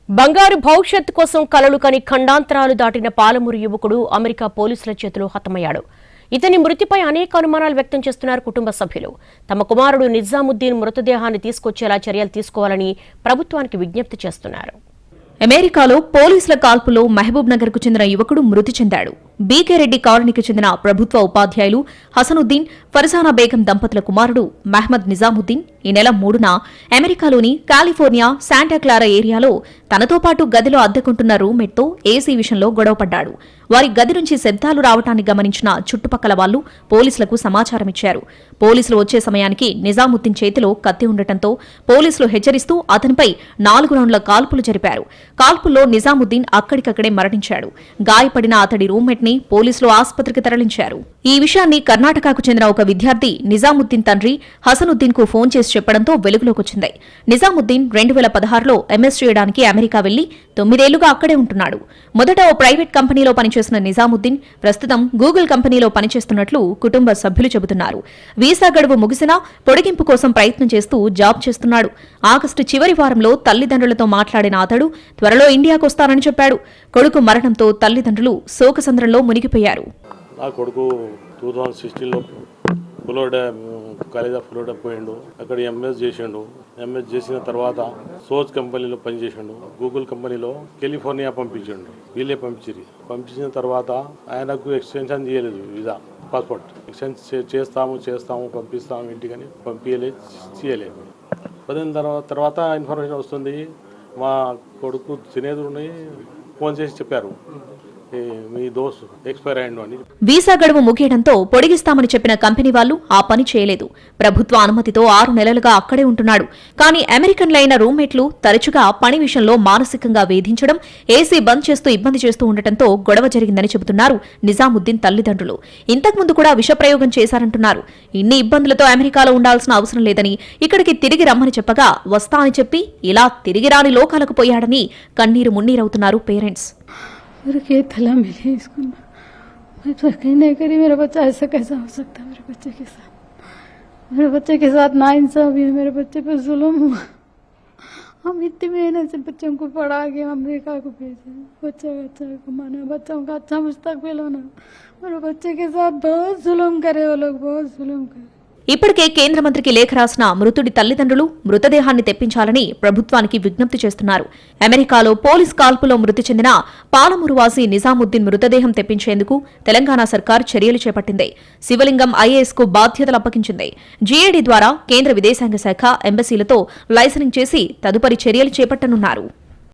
బంగారు భవిష్యత్తు కోసం కలలు కని ఖండాంతరాలు దాటిన పాలమూరు యువకుడు అమెరికా పోలీసుల చేతిలో హతమయ్యాడు. ఇతని మృతిపై అనేక అనుమానాలు వ్యక్తం చేస్తున్నారు కుటుంబ సభ్యులు. తమ కుమారుడు నిజాముద్దీన్ మృతదేహాన్ని తీసుకొచ్చేలా చర్యలు తీసుకోవాలని ప్రభుత్వానికి విజ్ఞప్తి చేస్తున్నారు. అమెరికాలో పోలీసుల కాల్పులో మహబూబ్ నగర్ కు చెందిన యువకుడు మృతి చెందాడు. బీకే రెడ్డి కాలనీకి చెందిన ప్రభుత్వ ఉపాధ్యాయులు హసనుద్దీన్, ఫర్జానా బేగం దంపతుల కుమారుడు మహ్మద్ నిజాముద్దీన్ ఈ నెల 3న అమెరికాలోని కాలిఫోర్నియా శాంటా క్లారా ఏరియాలో తనతో పాటు గదిలో అద్దెకుంటున్న రూమ్మేట్తో ఏసీ విషయంలో గొడవపడ్డాడు. వారి గది నుంచి శబ్దాలు రావటాన్ని గమనించిన చుట్టుపక్కల వాళ్లు పోలీసులకు సమాచారమిచ్చారు. పోలీసులు వచ్చే సమయానికి నిజాముద్దీన్ చేతిలో కత్తి ఉండటంతో పోలీసులు హెచ్చరిస్తూ అతనిపై 4 రౌండ్ల కాల్పులు జరిపారు. కాల్పుల్లో నిజాముద్దీన్ అక్కడికక్కడే మరణించాడు. గాయపడిన అతడి రూమ్మేట్ ని పోలీసులు ఆసుపత్రికి తరలించారు. ఈ విషయాన్ని కర్ణాటకకు చెందిన ఒక విద్యార్థి నిజాముద్దీన్ తండ్రి హసనుద్దీన్ కు ఫోన్ చేసి చెప్పడంతో వెలుగులోకొచ్చింది. నిజాముద్దీన్ 2016లో ఎంఎస్ చేయడానికి అమెరికా వెళ్లి 9 ఏళ్లుగా అక్కడే ఉంటున్నాడు. మొదట ఓ ప్రైవేట్ కంపెనీలో పనిచేసిన నిజాముద్దీన్ ప్రస్తుతం గూగుల్ కంపెనీలో పనిచేస్తున్నట్లు కుటుంబ సభ్యులు చెబుతున్నారు. వీసా గడువు ముగిసినా పొడిగింపు కోసం ప్రయత్నం చేస్తూ జాబ్ చేస్తున్నాడు. ఆగస్టు చివరి వారంలో తల్లిదండ్రులతో మాట్లాడిన అతడు త్వరలో ఇండియాకొస్తానని చెప్పాడు. కొడుకు మరణంతో తల్లిదండ్రులు శోకసంద్రంలో మునిగిపోయారు. నా కొడుకు 2016లో ఫ్లోరిడా కాలేజ్ ఆఫ్ ఫ్లోరిడా పోయిండు. అక్కడ ఎంఎస్ చేసిండు. ఎంఎస్ చేసిన తర్వాత సోజ్ కంపెనీలో పనిచేసిండు. గూగుల్ కంపెనీలో కాలిఫోర్నియా పంపించిండు. వీళ్ళే పంపించిన తర్వాత ఆయనకు ఎక్స్టెన్షన్ చేయలేదు వీసా పాస్పోర్ట్. ఎక్స్టెన్షన్ చేస్తాము పంపిస్తాము ఇంటికని చేయలేదు. తర్వాత ఇన్ఫర్మేషన్ వస్తుంది, మా కొడుకు స్నేహితుడిని ఫోన్ చేసి చెప్పారు మీ దోస్తు ఎక్స్పైర్ అయ్యిండు అని. వీసా గడువు ముగియడంతో పొడిగిస్తామని చెప్పిన కంపెనీ వాళ్లు ఆ పని చేయలేదు. ప్రభుత్వ అనుమతితో 6 నెలలుగా అక్కడే ఉంటున్నాడు. కానీ అమెరికన్లైన రూమ్మేట్లు తరచుగా పని విషయంలో మానసికంగా వేధించడం, ఏసీ బంద్ చేస్తూ ఇబ్బంది చేస్తూ ఉండటంతో గొడవ జరిగిందని చెబుతున్నారు నిజాముద్దీన్ తల్లిదండ్రులు. ఇంతకుముందు కూడా విషప్రయోగం చేశారంటున్నారు. ఇన్ని ఇబ్బందులతో అమెరికాలో ఉండాల్సిన అవసరం లేదని, ఇక్కడికి తిరిగి రమ్మని చెప్పగా వస్తా అని చెప్పి ఇలా తిరిగి రాని లోకాలకు పోయాడని కన్నీరు మున్నీరవుతున్నారు పేరెంట్స్. मेरे के थला मिले इसको मैं कहीं नहीं करी. मेरा बच्चा ऐसा कैसा हो सकता है? मेरे बच्चे के साथ नाइंसाफी है. मेरे बच्चे पे जुल्म हुआ. हम इतनी मेहनत से बच्चों को पढ़ा के अमेरिका को भेजे. बच्चा कमाना, बच्चों का अच्छा मुस्तकबिल होना. मेरे बच्चे के साथ बहुत जुल्म करे वो लोग, बहुत जुल्म करे. ఇప్పటికే కేంద్ర మంత్రికి లేఖ రాసిన మృతుడి తల్లిదండ్రులు మృతదేహాన్ని తెప్పించాలని ప్రభుత్వానికి విజ్ఞప్తి చేస్తున్నారు. అమెరికాలో పోలీస్ కాల్పులో మృతి చెందిన పాలమూరు వాసి నిజాముద్దీన్ మృతదేహం తెప్పించేందుకు తెలంగాణ సర్కార్ చర్యలు చేపట్టింది. శివలింగం ఐఏఎస్ కు బాధ్యతలు అప్పగించింది. జీఏడీ ద్వారా కేంద్ర విదేశాంగ శాఖ ఎంబసీలతో లైసెన్సింగ్ చేసి తదుపరి చర్యలు చేపట్టనున్నారు.